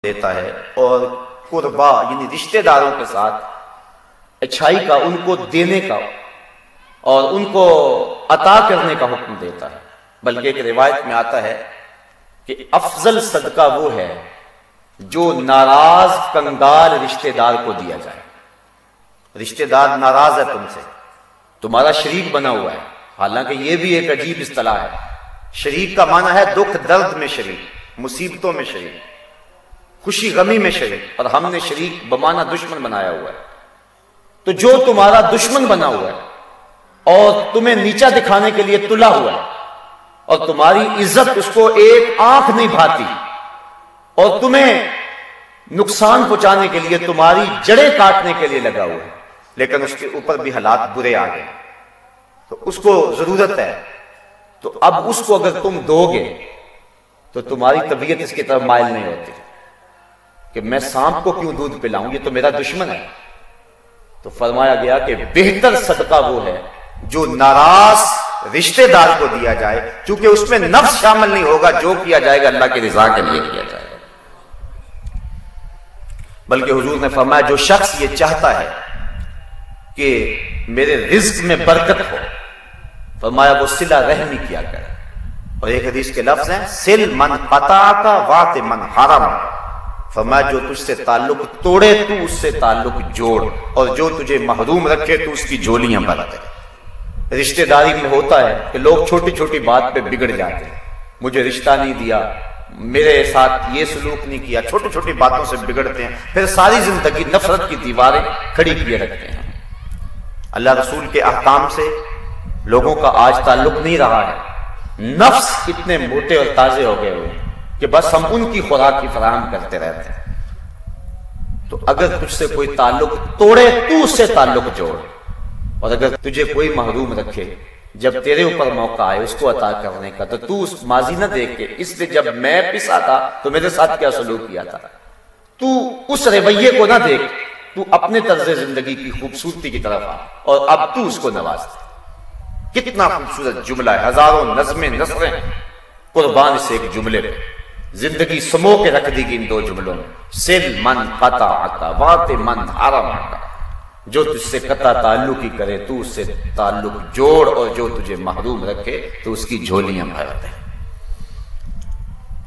دیتا ہے اور قربا یعنی رشتہ داروں کے ساتھ اچھائی کا، ان کو دینے کا اور ان کو عطا کرنے کا حکم دیتا ہے۔ بلکہ ایک روایت میں آتا ہے کہ افضل صدقہ وہ ہے جو ناراض کنگال رشتہ دار کو دیا جائے۔ رشتہ دار ناراض ہے تم سے، تمہارا شریک بنا ہوا ہے، حالانکہ یہ بھی ایک عجیب اصطلاح ہے۔ شریک کا معنی ہے دکھ درد میں شریک، مصیبتوں میں شریک، خوشی غمی میں شریک، اور ہم نے شریک بمانا دشمن بنایا ہوا ہے۔ تو جو تمہارا دشمن بنا ہوا ہے اور تمہیں نیچا دکھانے کے لیے تلا ہوا ہے اور تمہاری عزت اس کو ایک آنکھ نہیں بھاتی اور تمہیں نقصان پہنچانے کے لیے تمہاری جڑیں کاٹنے کے لیے لگا ہوا ہے، لیکن اس کے اوپر بھی حالات برے آ گئے، تو اس کو ضرورت ہے، تو اب اس کو اگر تم دو گے تو تمہاری طبیعت اس کی طرف مائل نہیں ہوتی کہ میں سانپ کو کیوں دودھ پلاؤں، یہ تو میرا دشمن ہے۔ تو فرمایا گیا کہ بہتر صدقہ وہ ہے جو ناراض رشتہ دار کو دیا جائے، کیونکہ اس میں نفس شامل نہیں ہوگا، جو کیا جائے گا اللہ کی رضا کے لیے کیا جائے گا۔ بلکہ حضور نے فرمایا جو شخص یہ چاہتا ہے کہ میرے رزق میں برکت ہو، فرمایا وہ صلہ رحمی کیا کرے۔ اور ایک حدیث کے لفظ ہیں سل من قطعک وات من حرم، فرمایا جو تجھ سے تعلق توڑے تو اس سے تعلق جوڑ، اور جو تجھے محروم رکھے تو اس کی جولیاں بھر دے۔ رشتہ داری میں ہوتا ہے کہ لوگ چھوٹی چھوٹی بات پہ بگڑ جاتے ہیں، مجھے رشتہ نہیں دیا، میرے ساتھ یہ سلوک نہیں کیا، چھوٹی چھوٹی باتوں سے بگڑتے ہیں، پھر ساری زندگی نفرت کی دیواریں کھڑی کیے رکھتے ہیں۔ اللہ رسول کے احکام سے لوگوں کا آج تعلق نہیں رہا ہے، نفس اتنے موٹے اور تازے ہو گئے ہوئے کہ بس ہم ان کی خوراک کی فراہم کرتے رہتے ہیں۔ تو اگر تجھ سے کوئی تعلق توڑے تو اس سے تعلق جوڑ، اور اگر تجھے کوئی محروم رکھے جب تیرے اوپر موقع آئے اس کو عطا کرنے کا، تو اس ماضی نہ دیکھ کے اس لیے جب میں پسا تھا تو میرے ساتھ کیا سلوک کیا تھا، تو اس رویے کو نہ دیکھ، تو اپنے طرز زندگی کی خوبصورتی کی طرف آ اور اب تو اس کو نواز دے۔ کتنا خوبصورت جملہ ہے، ہزاروں نظمیں نثریں قربان سے ایک جملے پہ، زندگی سمو کے رکھ دی گئی ان دو جملوں میں، سل من قطعک وات من حرمک، جو تجھ سے قطع تعلق ہی کرے تو اس سے تعلق جوڑ، اور جو تجھے محروم رکھے تو اس کی جھولیاں بھر دے۔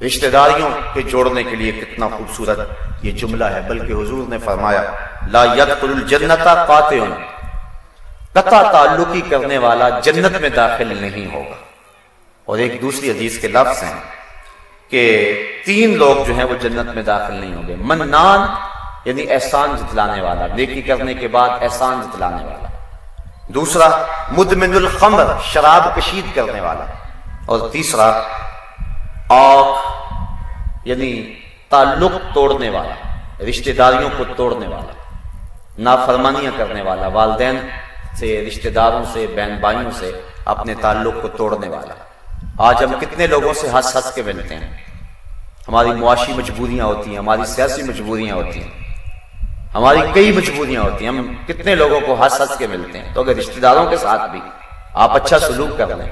رشتہ داریوں کے جوڑنے کے لیے کتنا خوبصورت یہ جملہ ہے، بلکہ حضور نے فرمایا لا يدخل الجنت قاطع، قطع تعلقی کرنے والا جنت میں داخل نہیں ہوگا۔ اور ایک دوسری حدیث کے لفظ ہیں کہ 3 لوگ جو ہیں وہ جنت میں داخل نہیں ہوں گے، منان یعنی احسان جتلانے والا، نیکی کرنے کے بعد احسان جتلانے والا، دوسرا مدمن الخمر شراب کشید کرنے والا، اور تیسرا آنکھ یعنی تعلق توڑنے والا، رشتہ داریوں کو توڑنے والا، نافرمانیاں کرنے والا، والدین سے، رشتہ داروں سے، بہن بھائیوں سے اپنے تعلق کو توڑنے والا۔ آج ہم کتنے لوگوں سے ہنس ہنس کے ملتے ہیں، ہماری معاشی مجبوریاں ہوتی ہیں، ہماری سیاسی مجبوریاں ہوتی ہیں، ہماری کئی مجبوریاں ہوتی ہیں، ہم کتنے لوگوں کو ہنس ہنس کے ملتے ہیں۔ تو اگر رشتہ داروں کے ساتھ بھی آپ اچھا سلوک کر لیں،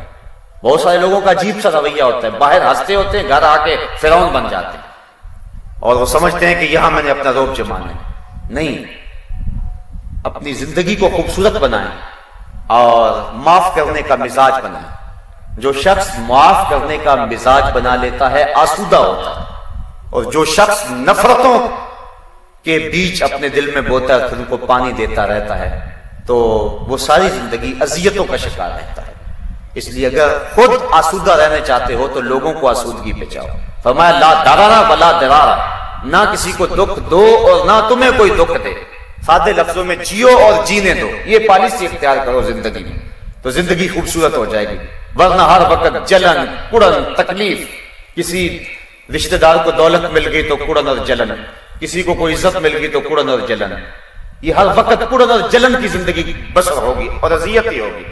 بہت سارے لوگوں کا عجیب سا رویہ ہوتا ہے، باہر ہنستے ہوتے ہیں، گھر آ کے فرعون بن جاتے ہیں، اور وہ سمجھتے ہیں کہ یہاں میں نے اپنا روب جمانا ہے۔ نہیں، اپنی زندگی کو خوبصورت بنائیں اور معاف کرنے کا مزاج بنائیں۔ جو شخص معاف کرنے کا مزاج بنا لیتا ہے آسودہ ہوتا ہے، اور جو شخص نفرتوں کے بیچ اپنے دل میں بوتا ہے، ان کو پانی دیتا رہتا ہے، تو وہ ساری زندگی اذیتوں کا شکار رہتا ہے۔ اس لیے اگر خود آسودہ رہنا چاہتے ہو تو لوگوں کو آسودگی پہ جاؤ۔ فرمایا لا ضرر ولا ضرار، نہ کسی کو دکھ دو اور نہ تمہیں کوئی دکھ دے، سادے لفظوں میں جیو اور جینے دو، یہ پالیسی اختیار کرو زندگی میں، تو زندگی خوبصورت ہو جائے گی۔ ورنہ ہر وقت جلن، کڑن، تکلیف، کسی رشتہ دار کو دولت مل گئی تو کڑن اور جلن، کسی کو کوئی عزت مل گئی تو کڑن اور جلن، یہ ہر وقت کڑن اور جلن کی زندگی بسر ہوگی اور اذیت ہی ہوگی۔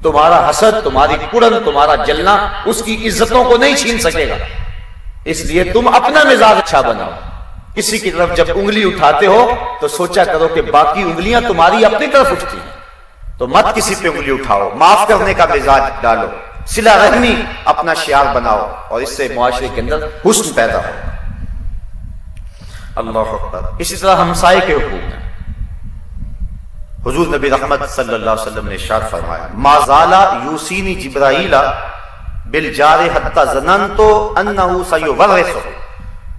تمہارا حسد، تمہاری کڑن، تمہارا جلنا اس کی عزتوں کو نہیں چھین سکے گا، اس لیے تم اپنا مزاج اچھا بناؤ۔ کسی کی طرف جب انگلی اٹھاتے ہو تو سوچا کرو کہ باقی انگلیاں تمہاری اپنی طرف اٹھتی ہیں، تو مت کسی پہ انگلی اٹھاؤ، معاف کرنے کا مزاج ڈالو، صلہ رحمی اپنا شعار بناؤ، اور اس سے معاشرے کے اندر حسن پیدا ہو۔ اللہ اکبر۔ اسی طرح ہمسائے کے حقوق ہیں۔ حضور نبی رحمت صلی اللہ علیہ وسلم نے ارشاد فرمایا ما زال یوصینی جبرائیل بالجار حتی ظننت انہ سیورثہ،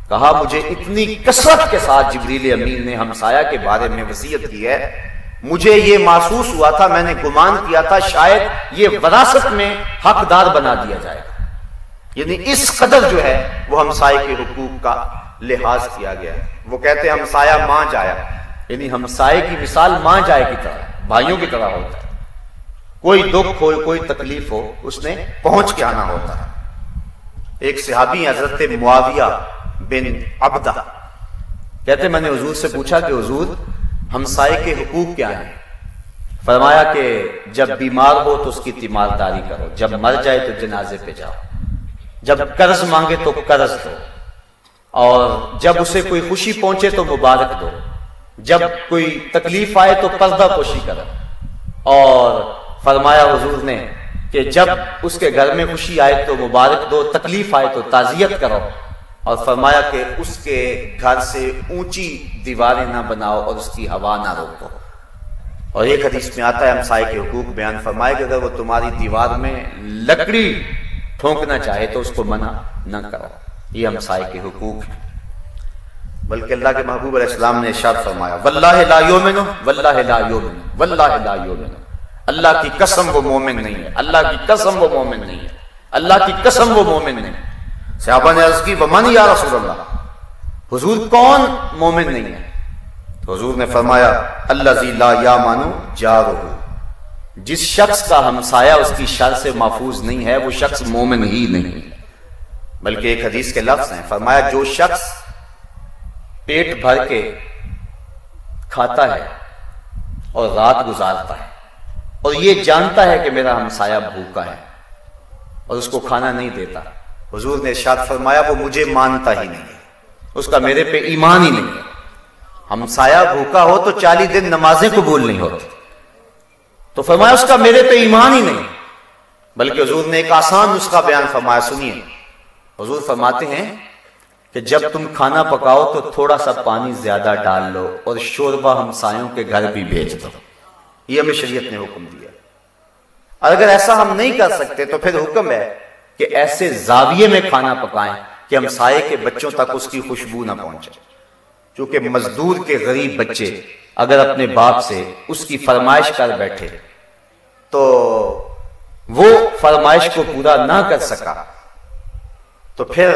کہا مجھے اتنی کثرت کے ساتھ جبریل امین نے ہمسایہ کے بارے میں وصیت کی ہے، مجھے یہ محسوس ہوا تھا، میں نے گمان کیا تھا شاید یہ وراثت میں حقدار بنا دیا جائے گا۔ یعنی اس قدر جو ہے وہ ہمسائے کے حقوق کا لحاظ کیا گیا ہے۔ وہ کہتے ہیں ہمسایہ ماں جایا، یعنی ہمسائے کی مثال ماں جائے کی طرح، بھائیوں کی طرح ہوتا ہے۔ کوئی دکھ ہو، کوئی تکلیف ہو، اس نے پہنچ کے آنا ہوتا ہے۔ ایک صحابی حضرت معاویہ بن عبدہ کہتے میں نے حضور سے پوچھا کہ حضور ہمسائے کے حقوق کیا ہیں؟ فرمایا کہ جب بیمار ہو تو اس کی تیمارداری کرو، جب مر جائے تو جنازے پہ جاؤ، جب قرض مانگے تو قرض دو، اور جب اسے کوئی خوشی پہنچے تو مبارک دو، جب کوئی تکلیف آئے تو پردہ پوشی کرو، اور فرمایا حضور نے کہ جب اس کے گھر میں خوشی آئے تو مبارک دو، تکلیف آئے تو تعزیت کرو، اور فرمایا کہ اس کے گھر سے اونچی دیواریں نہ بناؤ اور اس کی ہوا نہ روکو۔ اور ایک حدیث میں آتا ہے ہمسائے کے حقوق بیان فرمائے کہ اگر وہ تمہاری دیوار میں لکڑی ٹھونکنا چاہے تو اس کو منع نہ کرو۔ یہ ہمسائے کے حقوق ہیں۔ بلکہ اللہ کے محبوب علیہ السلام نے ارشاد فرمایا واللہ لا یؤمن واللہ لا یؤمن واللہ لا یؤمن، اللہ کی قسم وہ مومن نہیں ہے، اللہ کی قسم وہ مومن نہیں ہے، اللہ کی قسم وہ مومن نہیں ہے۔ صحابہ نے عرض کی ومن یا رسول اللہ، حضور کون مومن نہیں ہے؟ تو حضور نے فرمایا الذی لا یامن جارہ، جس شخص کا ہمسایہ اس کی شر سے محفوظ نہیں ہے وہ شخص مومن ہی نہیں ہے۔ بلکہ ایک حدیث کے لفظ ہیں، فرمایا جو شخص پیٹ بھر کے کھاتا ہے اور رات گزارتا ہے اور یہ جانتا ہے کہ میرا ہمسایہ بھوکا ہے اور اس کو کھانا نہیں دیتا، حضور نے ارشاد فرمایا وہ مجھے مانتا ہی نہیں ہے، اس کا میرے پہ ایمان ہی نہیں ہے۔ ہمسایہ بھوکا ہو تو 40 دن نمازیں قبول نہیں ہوتی، تو فرمایا اس کا میرے پہ ایمان ہی نہیں۔ بلکہ حضور نے ایک آسان نسخہ بیان فرمایا، سنیے۔ حضور فرماتے ہیں کہ جب تم کھانا پکاؤ تو تھوڑا سا پانی زیادہ ڈال لو اور شوربہ ہمسایوں کے گھر بھی بھیج دو، یہ ہمیں شریعت نے حکم دیا۔ اور اگر ایسا ہم نہیں کر سکتے تو پھر حکم ہے کہ ایسے زاویے میں کھانا پکائیں کہ ہمسائے کے بچوں تک اس کی خوشبو نہ پہنچے، کیونکہ مزدور کے غریب بچے اگر اپنے باپ سے اس کی فرمائش کر بیٹھے تو وہ فرمائش کو پورا نہ کر سکا تو پھر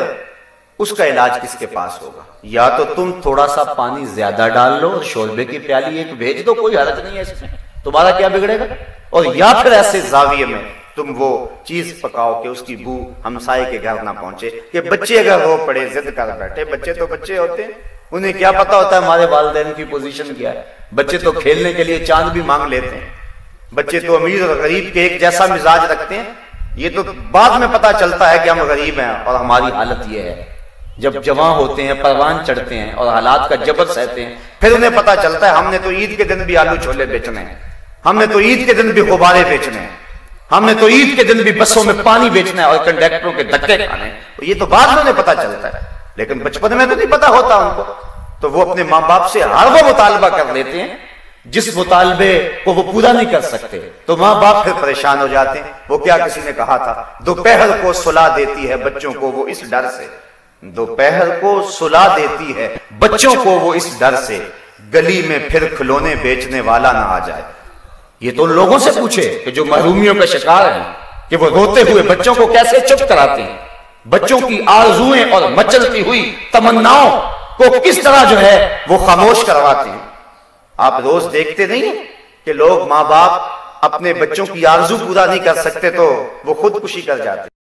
اس کا علاج کس کے پاس ہوگا؟ یا تو تم تھوڑا سا پانی زیادہ ڈال لو اور شوربے کی پیالی ایک بھیج دو، کوئی حرج نہیں ہے اس میں، تمہارا کیا بگڑے گا، اور یا پھر ایسے زاویے میں تم وہ چیز پکاؤ کہ اس کی بو ہمسائے کے گھر نہ پہنچے۔ کہ بچے اگر رو پڑے ضد کر بیٹھے، بچے تو بچے ہوتے ہیں، انہیں کیا پتا ہوتا ہے ہمارے والدین کی پوزیشن کیا ہے، بچے تو کھیلنے کے لیے چاند بھی مانگ لیتے ہیں، بچے تو امیر اور غریب کے ایک جیسا مزاج رکھتے ہیں، یہ تو بعد میں پتا چلتا ہے کہ ہم غریب ہیں اور ہماری حالت یہ ہے۔ جب جوان ہوتے ہیں، پروان چڑھتے ہیں اور حالات کا جبر سہتے ہیں، پھر انہیں پتا چلتا ہے ہم نے تو عید کے دن بھی آلو چھولے بیچنے ہیں، ہم نے تو عید کے دن بھی غبارے بیچنے ہیں، ہم نے تو عید کے دن بھی بسوں میں پانی بیچنا ہے اور کنڈکٹروں کے دھکے کھانے ہیں۔ یہ تو بعد میں انہیں پتا چلتا ہے، لیکن بچپن میں تو نہیں پتا ہوتا ان کو، تو وہ اپنے ماں باپ سے ہر وہ مطالبہ کر لیتے ہیں جس مطالبے کو وہ پورا نہیں کر سکتے، تو ماں باپ پھر پریشان ہو جاتے ہیں۔ وہ کیا کسی نے کہا تھا دوپہر کو سلا دیتی ہے بچوں کو وہ اس ڈر سے، دوپہر کو سلا دیتی ہے بچوں کو وہ اس ڈر سے، گلی میں پھر کھلونے بیچنے والا نہ آ جائے۔ یہ تو ان لوگوں سے پوچھے کہ جو محرومیوں کا شکار ہیں کہ وہ روتے ہوئے بچوں کو کیسے چپ کراتے ہیں، بچوں کی آرزوئیں اور مچلتی ہوئی تمناؤں کو کس طرح جو ہے وہ خاموش کرواتے ہیں۔ آپ روز دیکھتے نہیں ہیں کہ لوگ ماں باپ اپنے بچوں کی آرزو پورا نہیں کر سکتے تو وہ خودکشی کر جاتے ہیں۔